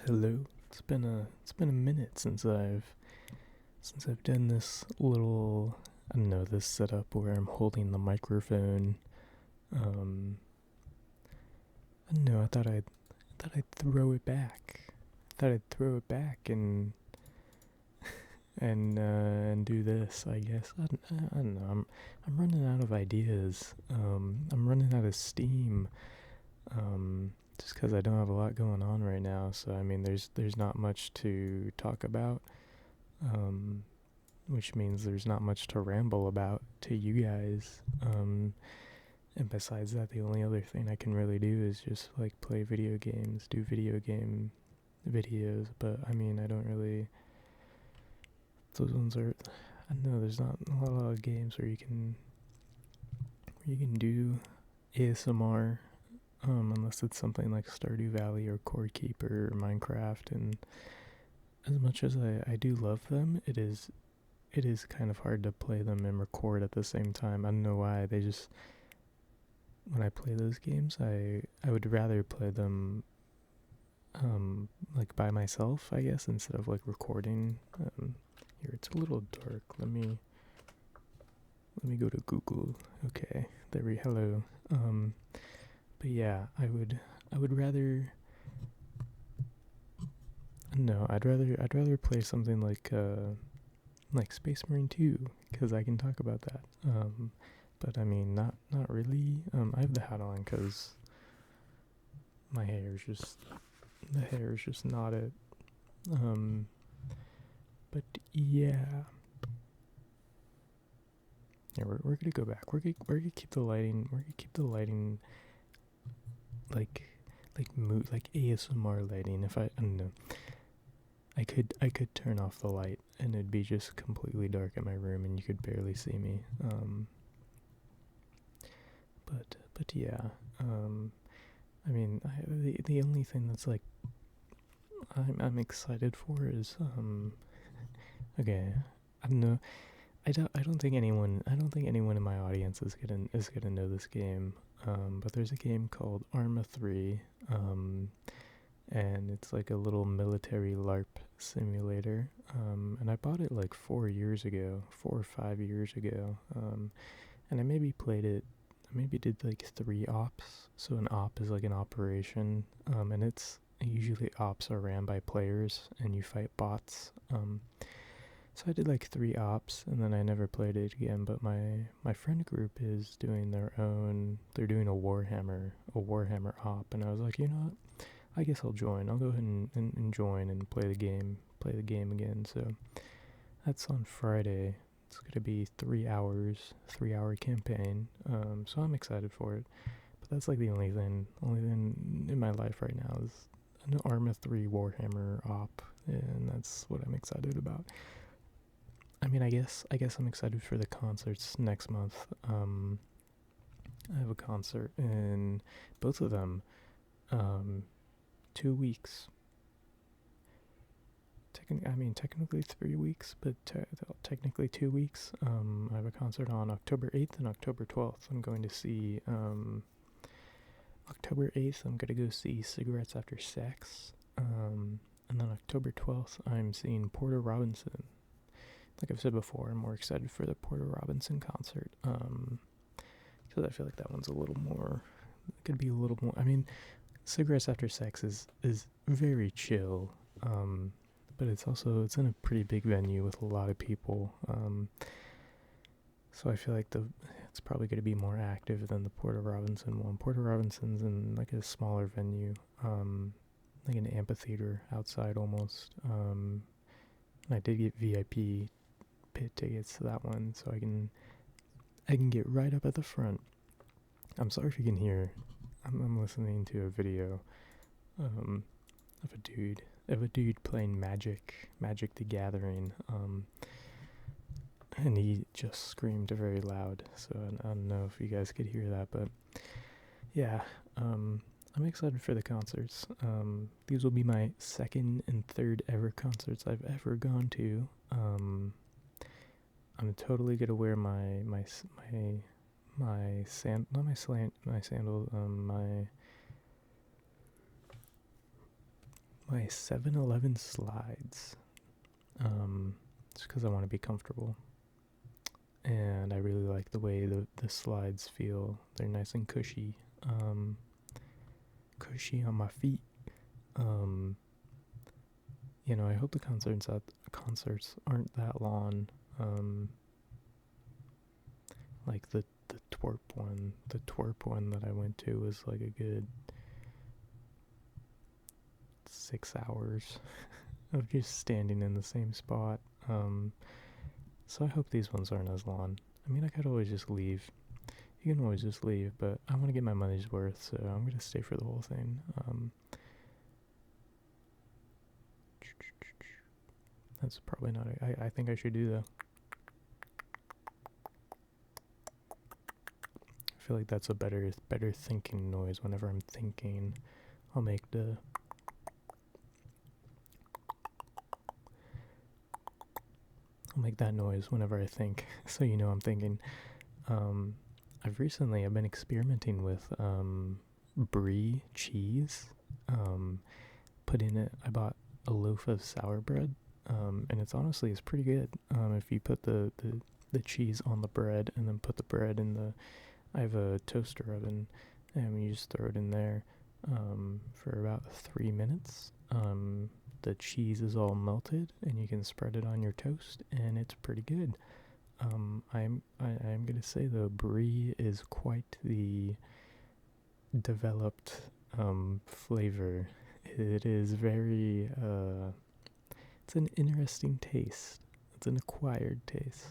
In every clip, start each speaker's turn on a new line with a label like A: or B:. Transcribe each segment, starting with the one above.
A: Hello. It's been a minute since I've done this little, I don't know, this setup where I'm holding the microphone. Um I don't know, I thought I'd throw it back. Thought I'd throw it back and do this, I guess. I don't know. I'm running out of ideas. I'm running out of steam. Just because I don't have a lot going on right now. So I mean, there's not much to talk about. Um, which means there's not much to ramble about to you guys. And besides that, the only other thing I can really do is just like play video games, do video game videos. But I mean, I don't really. Those ones are. I don't know. There's not a lot of games where you can do ASMR. Unless it's something like Stardew Valley or Core Keeper or Minecraft, and as much as I do love them, it is kind of hard to play them and record at the same time. I don't know why. They just when I play those games, I would rather play them like by myself, I guess, instead of like recording. Here it's a little dark. Let me go to Google. Okay, there we hello. But yeah, I would rather no, I'd rather play something like Space Marine 2 because I can talk about that. But I mean, not really. I have the hat on because my hair is just the hair is just not it. Um, but yeah, yeah, we're gonna go back. We're gonna keep the lighting. We're gonna keep the lighting like like ASMR lighting. If I don't know, I could turn off the light and it'd be just completely dark in my room and you could barely see me. But yeah. I mean, the only thing that's like I'm excited for is okay. I don't know. I don't think anyone in my audience is gonna know this game. But there's a game called Arma 3. And it's like a little military LARP simulator. And I bought it like 4 years ago, 4 or 5 years ago. And I maybe played it. I maybe did like 3 ops. So an op is like an operation, and it's usually ops are ran by players, and you fight bots. So I did like 3 ops, and then I never played it again. But my friend group is doing their own. They're doing a Warhammer op, and I was like, you know what? I guess I'll join. I'll go ahead and join and play the game again. So that's on Friday. It's gonna be 3 hours, 3 hour campaign. So I'm excited for it. But that's like the only thing in my life right now is an Arma 3 Warhammer op, and that's what I'm excited about. I mean, I guess I'm excited for the concerts next month. I have a concert in both of them. 2 weeks. Technically 3 weeks, but technically 2 weeks. I have a concert on October 8th and October 12th. I'm going to see October 8th. I'm gonna go see Cigarettes After Sex. And then October 12th, I'm seeing Porter Robinson. Like I've said before, I'm more excited for the Porter Robinson concert. Because I feel like that one's a little more. It could be a little more. I mean, Cigarettes After Sex is very chill, but it's in a pretty big venue with a lot of people. So I feel like it's probably going to be more active than the Porter Robinson one. Porter Robinson's in like a smaller venue, like an amphitheater outside almost. And I did get VIP pit tickets to that one, so I can get right up at the front. I'm sorry if you can hear. I'm listening to a video um, of a dude playing Magic the Gathering, and he just screamed very loud. So I don't know if you guys could hear that, but yeah, I'm excited for the concerts. These will be my second and third ever concerts I've ever gone to. I'm totally gonna wear my sand not my slant my sandal my 7-Eleven slides. Just because I want to be comfortable. And I really like the way the slides feel. They're nice and cushy. Cushy on my feet. I hope the concerts aren't that long. Like the twerp one that I went to was like a good 6 hours of just standing in the same spot. So I hope these ones aren't as long. I mean, I could always just leave. You can always just leave, but I want to get my money's worth, so I'm going to stay for the whole thing. That's probably not I think I should do though. I feel like that's a better thinking noise whenever I'm thinking. I'll make that noise whenever I think, so you know I'm thinking. I've been experimenting with brie cheese. I bought a loaf of sour bread, and it's pretty good. If you put the cheese on the bread and then put the bread in I have a toaster oven, and you just throw it in there for about 3 minutes. The cheese is all melted, and you can spread it on your toast, and it's pretty good. I'm gonna say the brie is quite the developed flavor. It is very it's an interesting taste. It's an acquired taste.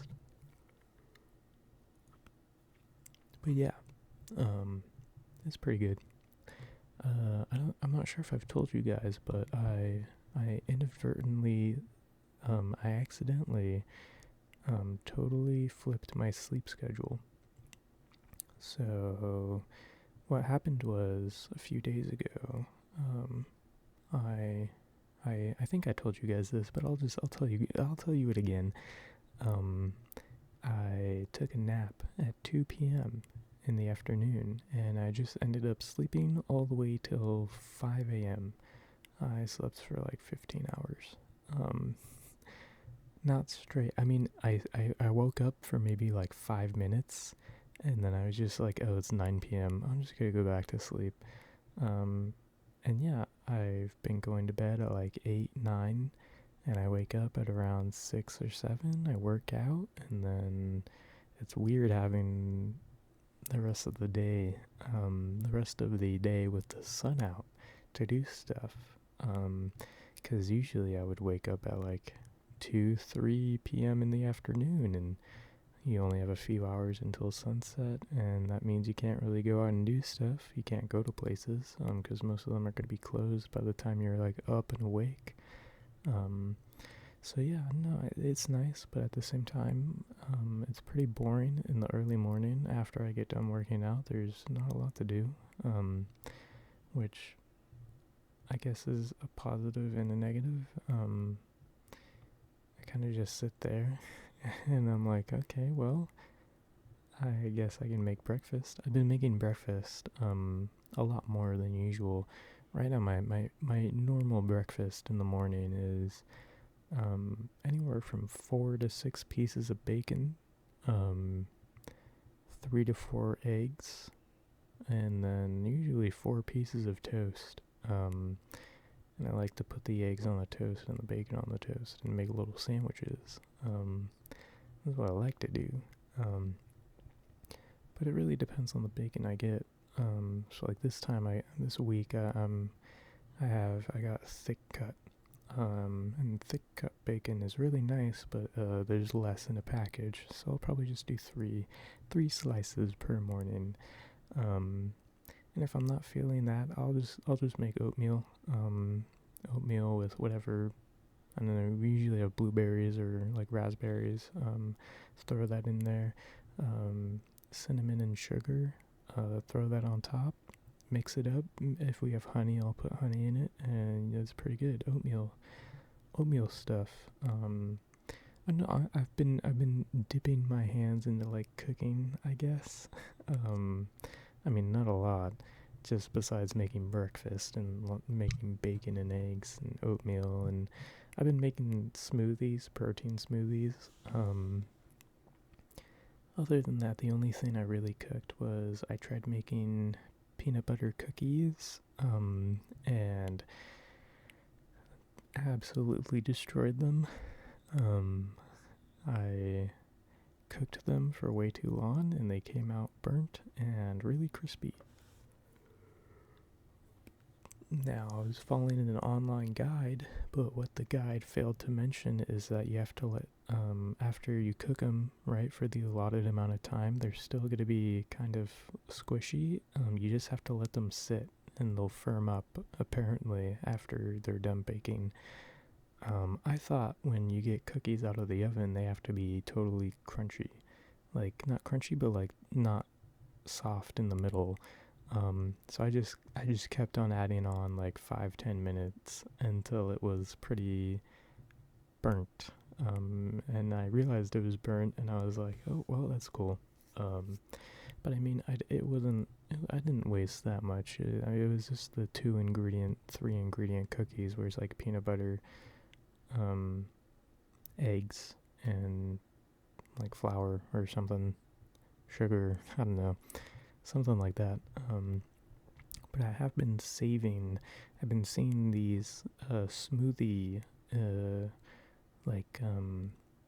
A: But yeah, it's pretty good. I'm not sure if I've told you guys, but I inadvertently, I accidentally, totally flipped my sleep schedule. So, what happened was a few days ago, I think I told you guys this, but I'll tell you it again. I took a nap at 2 p.m. in the afternoon, and I just ended up sleeping all the way till 5 a.m. I slept for like 15 hours. Not straight. I mean, I woke up for maybe like 5 minutes, and then I was just like, oh, it's 9 p.m. I'm just gonna go back to sleep. And yeah, I've been going to bed at like 8, 9, and I wake up at around 6 or 7. I work out, and then it's weird having the rest of the day with the sun out to do stuff. Because usually I would wake up at like 2, 3 p.m. in the afternoon, and you only have a few hours until sunset, and that means you can't really go out and do stuff. You can't go to places, because most of them are going to be closed by the time you're like up and awake. So yeah, no, it's nice, but at the same time, it's pretty boring in the early morning. After I get done working out, there's not a lot to do, which I guess is a positive and a negative. I kind of just sit there, and I'm like, okay, well, I guess I can make breakfast. I've been making breakfast a lot more than usual. Right now, my normal breakfast in the morning is anywhere from 4 to 6 pieces of bacon, 3 to 4 eggs, and then usually 4 pieces of toast. And I like to put the eggs on the toast and the bacon on the toast and make little sandwiches. That's what I like to do. But it really depends on the bacon I get. So like this week, I got thick cut. And thick cut bacon is really nice, but there's less in a package, so I'll probably just do three slices per morning. And if I'm not feeling that, I'll just make oatmeal. Oatmeal with whatever. I don't know. We usually have blueberries or like raspberries. Throw that in there. Cinnamon and sugar. Throw that on top. Mix it up. If we have honey, I'll put honey in it, and it's pretty good. Oatmeal stuff. I know I've been dipping my hands into like cooking, I guess. I mean, not a lot, just besides making breakfast and making bacon and eggs and oatmeal, and I've been making smoothies, protein smoothies. Other than that, the only thing I really cooked was I tried making peanut butter cookies, and absolutely destroyed them. I cooked them for way too long, and they came out burnt and really crispy. Now, I was following an online guide, but what the guide failed to mention is that you have to let, after you cook them, right, for the allotted amount of time, they're still going to be kind of squishy. You just have to let them sit, and they'll firm up, apparently, after they're done baking. I thought when you get cookies out of the oven, they have to be totally crunchy. Like, not crunchy, but like not soft in the middle. So I just kept on adding on like 5-10 minutes until it was pretty burnt. And I realized it was burnt, and I was like, oh well, that's cool. But I mean, it wasn't. I didn't waste that much. It was just the 2 ingredient, 3 ingredient cookies, where it's like peanut butter, eggs, and like flour or something, sugar. I don't know, something like that. But I have been saving. I've been seeing these smoothie like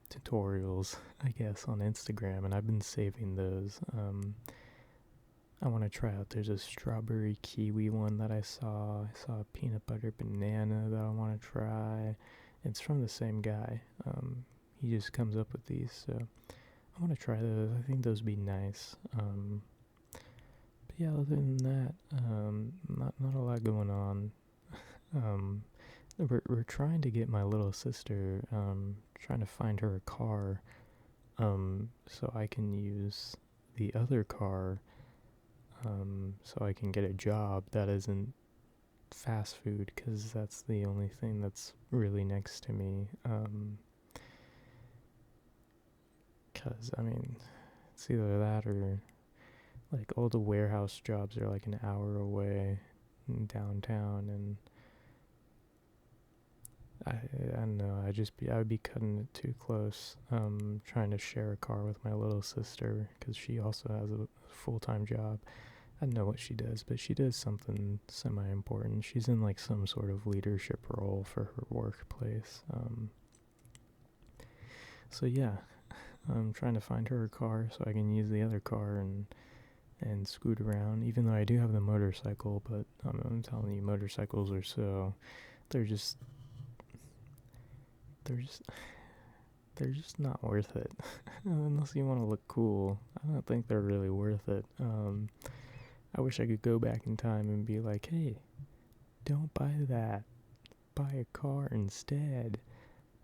A: tutorials, I guess, on Instagram, and I've been saving those. I want to try out. There's a strawberry kiwi one that I saw. I saw a peanut butter banana that I want to try. It's from the same guy. He just comes up with these, so I want to try those. I think those would be nice. But yeah, other than that, not a lot going on. We're trying to get my little sister, trying to find her a car, so I can use the other car, so I can get a job that isn't fast food, because that's the only thing that's really next to me. Because I mean, it's either that or like all the warehouse jobs are like an hour away in downtown, and I don't know. I would be cutting it too close. Trying to share a car with my little sister, because she also has a full-time job. I don't know what she does, but she does something semi-important. She's in like some sort of leadership role for her workplace. So yeah, I'm trying to find her a car so I can use the other car and scoot around. Even though I do have the motorcycle, but I'm telling you, motorcycles are so they're just they're just they're just not worth it. Unless you want to look cool, I don't think they're really worth it. I wish I could go back in time and be like, hey, don't buy that. Buy a car instead.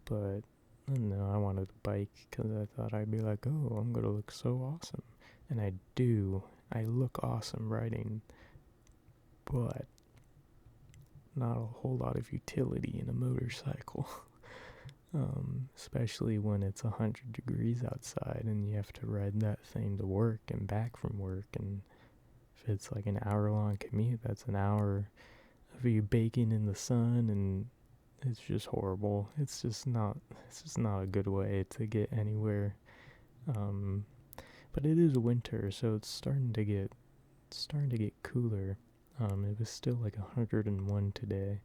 A: But I don't know, I wanted a bike because I thought I'd be like, oh, I'm going to look so awesome. And I do. I look awesome riding. But not a whole lot of utility in a motorcycle. Especially when it's 100 degrees outside and you have to ride that thing to work and back from work, and if it's like an hour-long commute, that's an hour of you baking in the sun, and it's just horrible. It's just not a good way to get anywhere. But it is winter, so it's starting to get cooler. It was still like 101 today.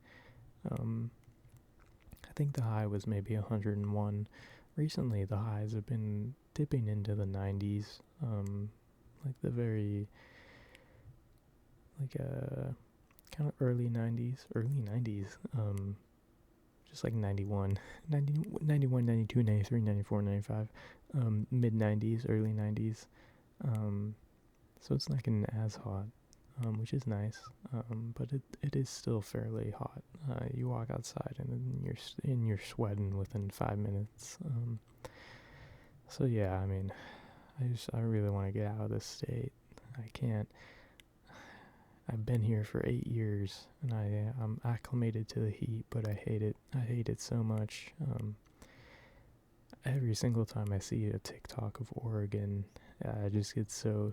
A: I think the high was maybe 101. Recently, the highs have been dipping into the 90s. Like the very kind of early 90s, just like 91, 91, 92, 93, 94, 95, mid 90s, early 90s. So it's not getting as hot, which is nice. But it is still fairly hot. You walk outside and you're sweating within 5 minutes. So yeah, I mean, I really want to get out of this state. I can't. I've been here for 8 years, and I'm acclimated to the heat, but I hate it. I hate it so much. Every single time I see a TikTok of Oregon, I get so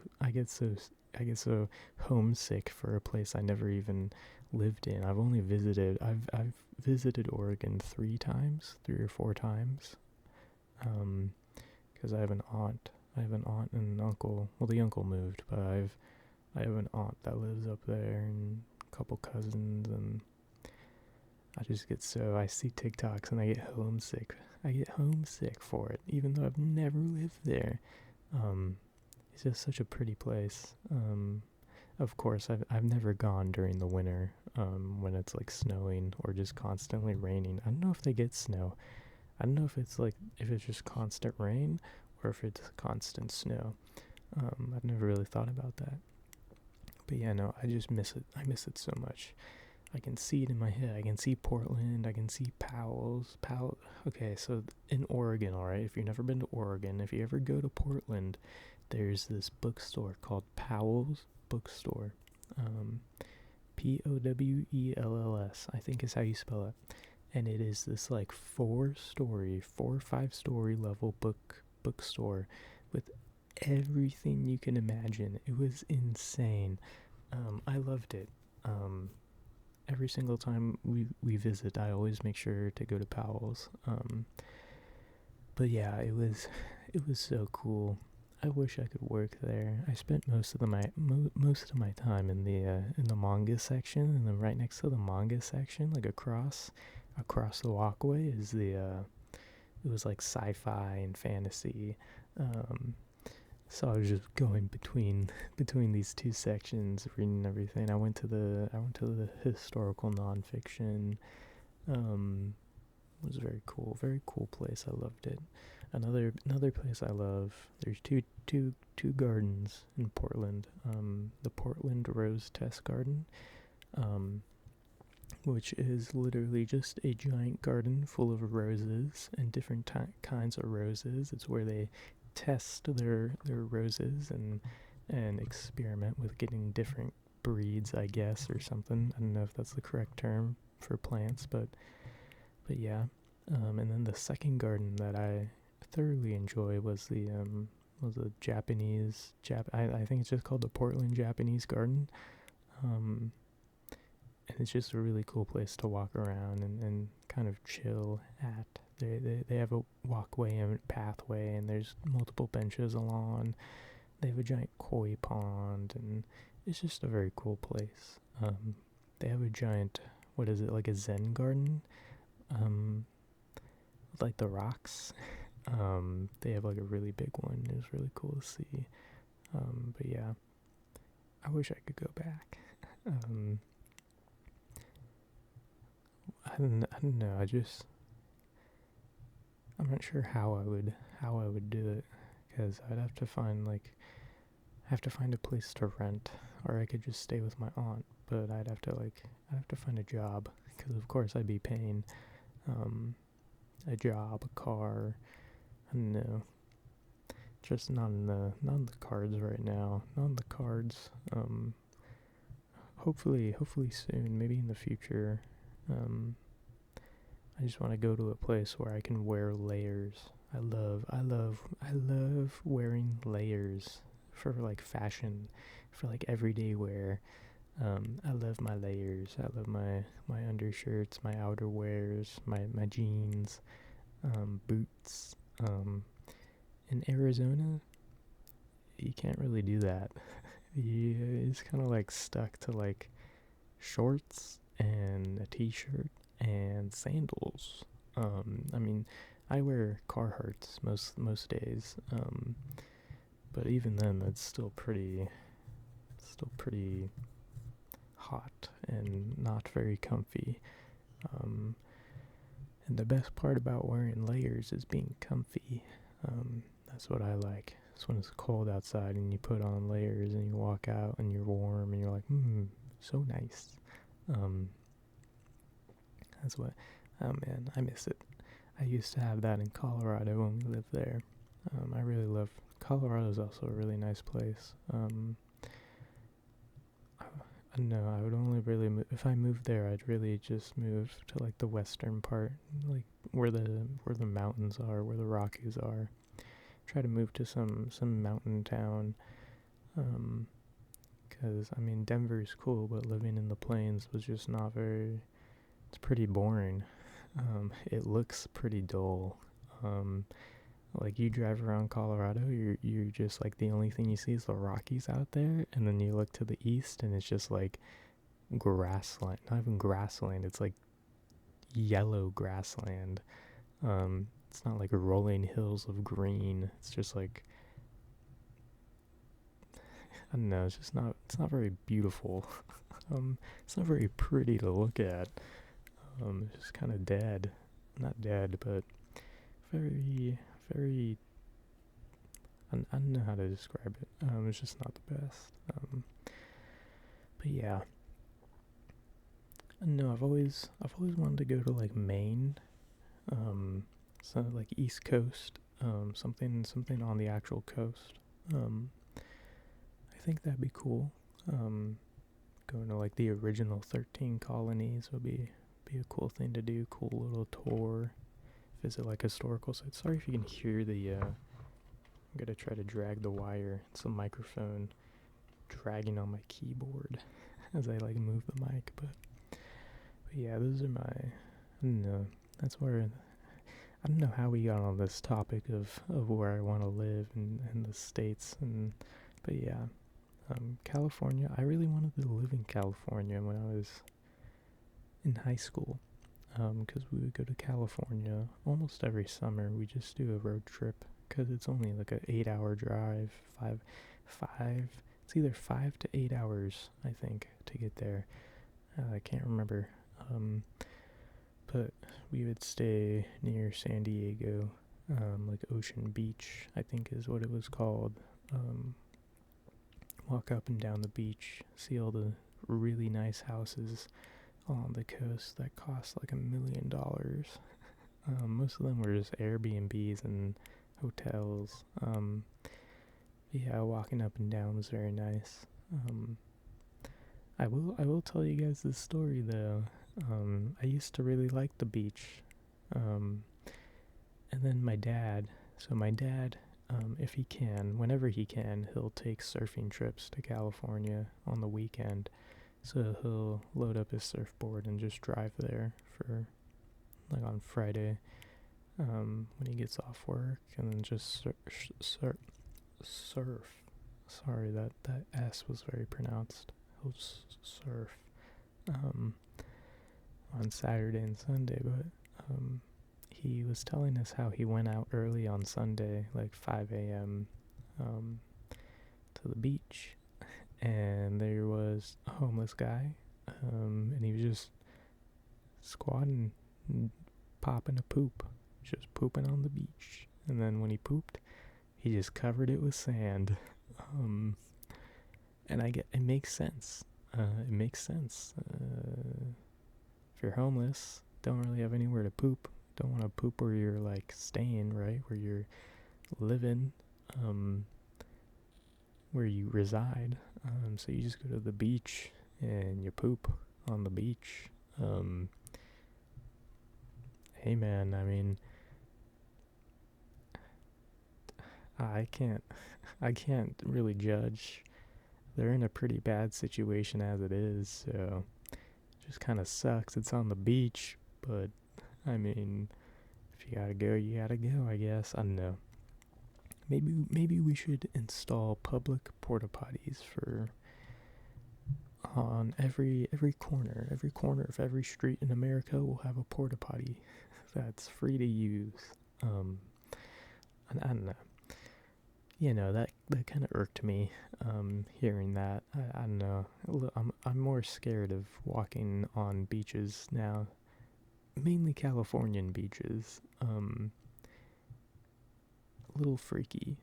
A: I get so homesick for a place I never even lived in. I've visited Oregon 3 times, 3 or 4 times. Because I have an aunt. I have an aunt and an uncle. Well, the uncle moved, but I have an aunt that lives up there and a couple cousins, and I see TikToks and I get homesick. I get homesick for it, even though I've never lived there. Um, it's just such a pretty place. Of course, I've never gone during the winter, when it's like snowing or just constantly raining. I don't know if they get snow. I don't know if it's just constant rain or if it's constant snow. I've never really thought about that. But yeah, no, I just miss it. I miss it so much. I can see it in my head. I can see Portland. I can see Powell's. Okay, so in Oregon, all right. If you've never been to Oregon, if you ever go to Portland, there's this bookstore called Powell's Bookstore. Powells, I think is how you spell it. And it is this like 4 or 5 story level bookstore with everything you can imagine. It was insane. I loved it. Every single time we visit, I always make sure to go to Powell's. But yeah, it was so cool. I wish I could work there. I spent most of my time in the manga section, and then right next to the manga section, like across the walkway, is it was like sci-fi and fantasy. So I was just going between these 2 sections, reading everything. I went to the historical nonfiction. It was very cool place. I loved it. Another place I love. There's two gardens in Portland. The Portland Rose Test Garden, which is literally just a giant garden full of roses and different kinds of roses. It's where they test their roses and experiment with getting different breeds, I guess, or something. I don't know if that's the correct term for plants, but yeah. And then the second garden that I thoroughly enjoy was the Japanese I think it's just called the Portland Japanese Garden. And it's just a really cool place to walk around and kind of chill at. They have a walkway and pathway, and there's multiple benches along. They have a giant koi pond, and it's just a very cool place. They have a giant, what is it, like a Zen garden? Like the rocks. They have like a really big one. It was really cool to see. But yeah, I wish I could go back. I don't know. I'm not sure how I would do it, because I'd have to find a place to rent, or I could just stay with my aunt. But I'd have to find a job, because of course I'd be paying a job, a car. I don't know. Just not in the cards right now. Not in the cards. Hopefully soon. Maybe in the future. I just want to go to a place where I can wear layers. I love wearing layers for like fashion, for like everyday wear. I love my layers. I love my undershirts, my outerwears, my jeans, boots. In Arizona, you can't really do that. It's kind of like stuck to like shorts and a t-shirt and sandals. I mean, I wear Carhartts most days. But even then, that's still pretty hot and not very comfy. And the best part about wearing layers is being comfy. That's what I like. It's when it's cold outside and you put on layers and you walk out and you're warm and you're like, so nice. That's what, oh man, I miss it. I used to have that in Colorado when we lived there. I really love, Colorado is also a really nice place. I don't know, I would only really, if I moved there, I'd really just move to like the western part, like where the mountains are, where the Rockies are. Try to move to some mountain town. Because, I mean, Denver's cool, but living in the plains was just not very. It's pretty boring. It looks pretty dull. Um, like you drive around Colorado, you're just like the only thing you see is the Rockies out there, and then you look to the east, and it's just like grassland. Not even grassland. It's like yellow grassland. It's not like rolling hills of green. It's just like I don't know. It's just not. It's not very beautiful. It's not very pretty to look at. It's just kind of dead. Not dead, but very, very. I don't know how to describe it. It's just not the best. But yeah. No, I've always wanted to go to like Maine. So like East Coast. Something on the actual coast. I think that'd be cool. Going to like the original 13 colonies would be a cool thing to do. Cool little tour. Visit like historical sites. Sorry if you can hear the. I'm gonna try to drag the wire. It's a microphone dragging on my keyboard as I like move the mic. But yeah, those are my. I don't know. That's where. I don't know how we got on this topic of where I want to live in the states but yeah. California. I really wanted to live in California when I was in high school, because we would go to California almost every summer. We just do a road trip because it's only like a 8-hour drive. It's either 5 to 8 hours, I think, to get there. I can't remember. But we would stay near San Diego, like Ocean Beach, I think is what it was called. Walk up and down the beach, see all the really nice houses along the coast that cost like $1 million. Most of them were just Airbnbs and hotels. Yeah, walking up and down was very nice. I will tell you guys this story though. I used to really like the beach. And then my dad, if he can, whenever he can, he'll take surfing trips to California on the weekend. So he'll load up his surfboard and just drive there for, like, on Friday, when he gets off work, and then just surf. Sorry, that S was very pronounced. He'll surf, on Saturday and Sunday, but, he was telling us how he went out early on Sunday, like 5 a.m., to the beach, and there was a homeless guy, and he was just squatting, popping a poop, just pooping on the beach, and then when he pooped, he just covered it with sand, and it makes sense. It makes sense. If you're homeless, don't really have anywhere to poop. Don't want to poop where you're like staying, right? Where you're living, where you reside. So you just go to the beach and you poop on the beach. Hey man, I mean, I can't really judge. They're in a pretty bad situation as it is, so it just kind of sucks. It's on the beach, but I mean, if you gotta go, you gotta go, I guess. I don't know. Maybe we should install public porta potties on every corner. Every corner of every street in America will have a porta potty that's free to use. And I don't know. You know, that kind of irked me, hearing that. I don't know. I'm more scared of walking on beaches now. Mainly Californian beaches. A little freaky.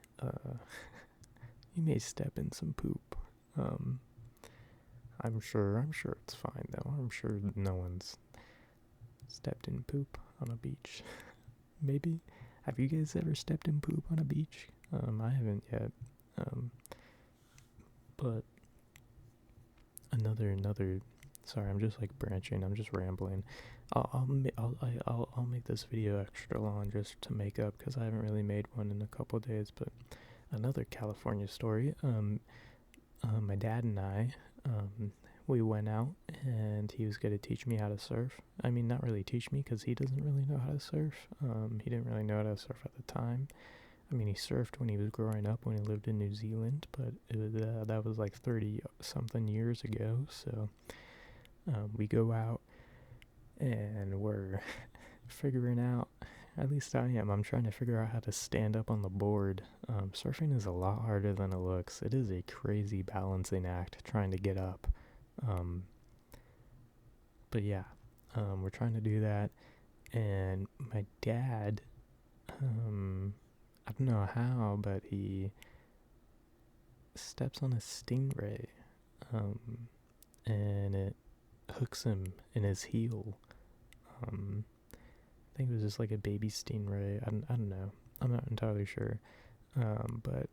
A: You may step in some poop. I'm sure it's fine though. I'm sure no one's stepped in poop on a beach. Maybe. Have you guys ever stepped in poop on a beach? I haven't yet. But another. Sorry, I'm just like branching. I'm just rambling. I'll make this video extra long just to make up because I haven't really made one in a couple days. But another California story. my dad and I, we went out and he was going to teach me how to surf. I mean, not really teach me because he doesn't really know how to surf. He didn't really know how to surf at the time. I mean, he surfed when he was growing up, when he lived in New Zealand, but that was like 30 something years ago. So we go out and we're figuring out, at least I am, I'm trying to figure out how to stand up on the board. Surfing is a lot harder than it looks. It is a crazy balancing act trying to get up. But yeah, we're trying to do that. And my dad, I don't know how, but he steps on a stingray, and it hooks him in his heel. I think it was just like a baby stingray. I don't know. I'm not entirely sure. But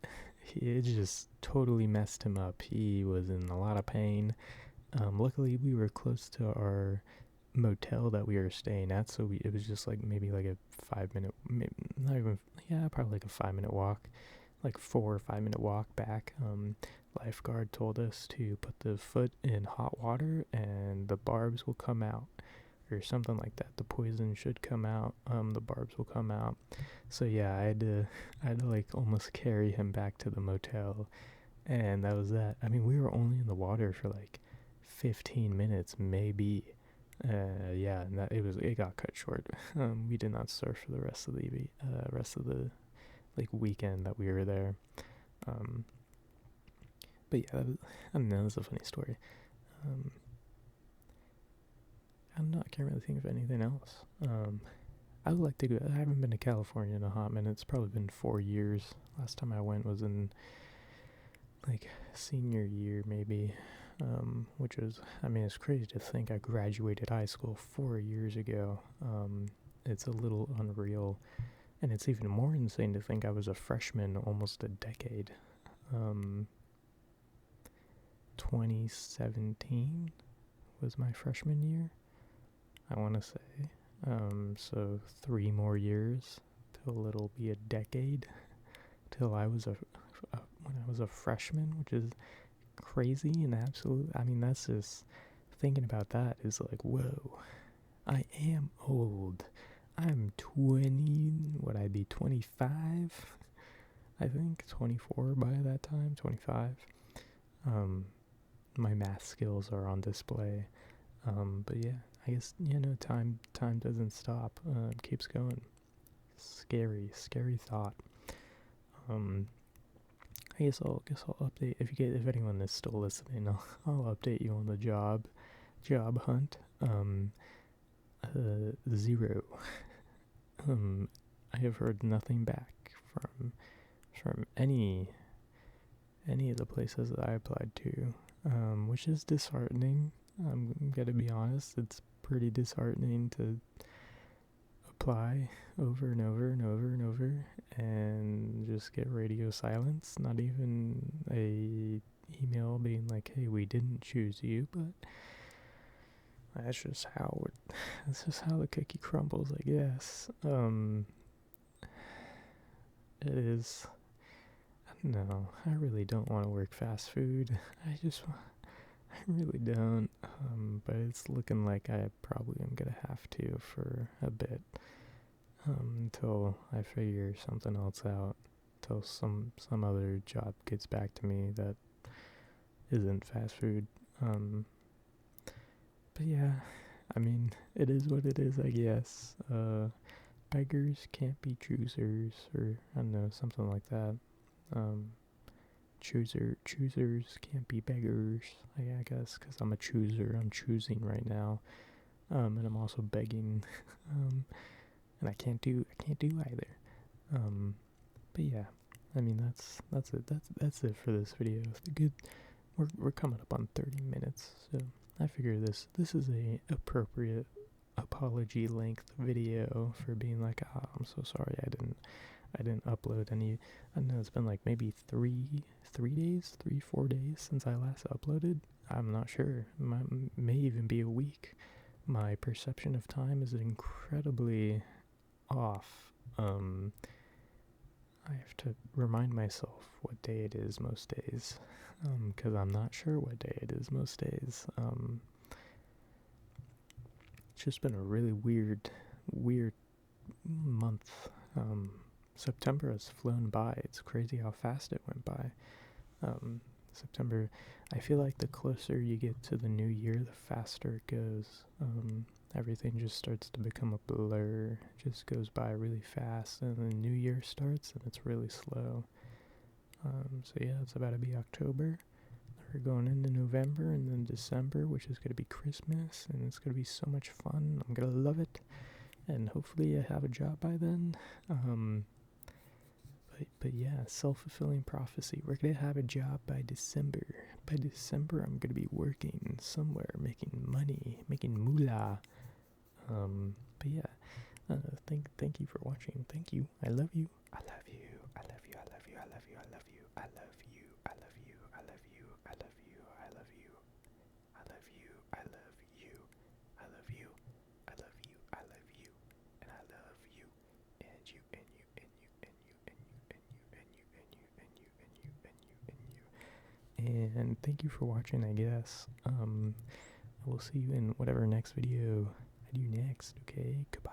A: it just totally messed him up. He was in a lot of pain. Luckily, we were close to our motel that we were staying at, so it was just like maybe like a 5 minute, maybe not even, yeah, probably like a 5 minute walk, like 4 or 5 minute walk back. Lifeguard told us to put the foot in hot water and the barbs will come out, or something like that. The poison should come out. The barbs will come out. So yeah, I had to like almost carry him back to the motel, and that was that. I mean, we were only in the water for like 15 minutes, maybe. Yeah, and it got cut short. We did not surf for the rest of the like weekend that we were there. But yeah, I don't know. That's a funny story. I don't know. I can't really think of anything else. I would like to go. I haven't been to California in a hot minute. It's probably been 4 years. Last time I went was in like senior year, maybe. Which was, I mean, it's crazy to think I graduated high school 4 years ago. It's a little unreal, and it's even more insane to think I was a freshman almost a decade. 2017 was my freshman year, I want to say. So 3 more years till it'll be a decade till I was when I was a freshman, which is crazy and absolute. I mean, that's just, thinking about that is like, whoa, I am old. I'm 20, would I be 25? I think 24 by that time, 25. My math skills are on display. But yeah, I guess, time doesn't stop. It keeps going. Scary thought. I guess I'll update if anyone is still listening. I'll update you on the job hunt. 0. I have heard nothing back from any of the places that I applied to, which is disheartening. I'm gonna be honest. It's pretty disheartening to apply over and over and over and over and just get radio silence. Not even a email being like, hey, we didn't choose you, but that's just how the cookie crumbles, I guess. It is, no, I really don't want to work fast food. I really don't. But it's looking like I probably am gonna have to for a bit. Until I figure something else out, until some other job gets back to me that isn't fast food. But yeah, I mean, it is what it is, I guess. Beggars can't be choosers, or I don't know, something like that. Choosers can't be beggars, I guess, because I'm a chooser. I'm choosing right now, and I'm also begging. And I can't do either. But yeah, I mean, that's it. That's it for this video. We're coming up on 30 minutes, so I figure this is a appropriate apology length video for being like, I'm so sorry I didn't upload any. I don't know, it's been like maybe 4 days since I last uploaded. I'm not sure. May even be a week. My perception of time is incredibly off. I have to remind myself what day it is most days, because I'm not sure what day it is most days. It's just been a really weird month. September has flown by. It's crazy how fast it went by. September, I feel like the closer you get to the new year, the faster it goes. Everything just starts to become a blur. It just goes by really fast, and the new year starts, and it's really slow. So yeah, it's about to be October. We're going into November, and then December, which is going to be Christmas, and it's going to be so much fun. I'm going to love it, and hopefully I have a job by then. But yeah, self-fulfilling prophecy. We're going to have a job by December. By December, I'm going to be working somewhere, making money, making moolah. But yeah, thank you for watching. Thank you. I love you. I love you. I love you. I love you. I love you. I love you. I love you. I love you. I love you. I love you. I love you. I love you. I love you. I love you. I love you. I love you. And I love you. And you and you and you and you and you and you and you and you and you and you and you and you. And thank you for watching, I guess. I will see you in whatever next video I do next, okay? Goodbye.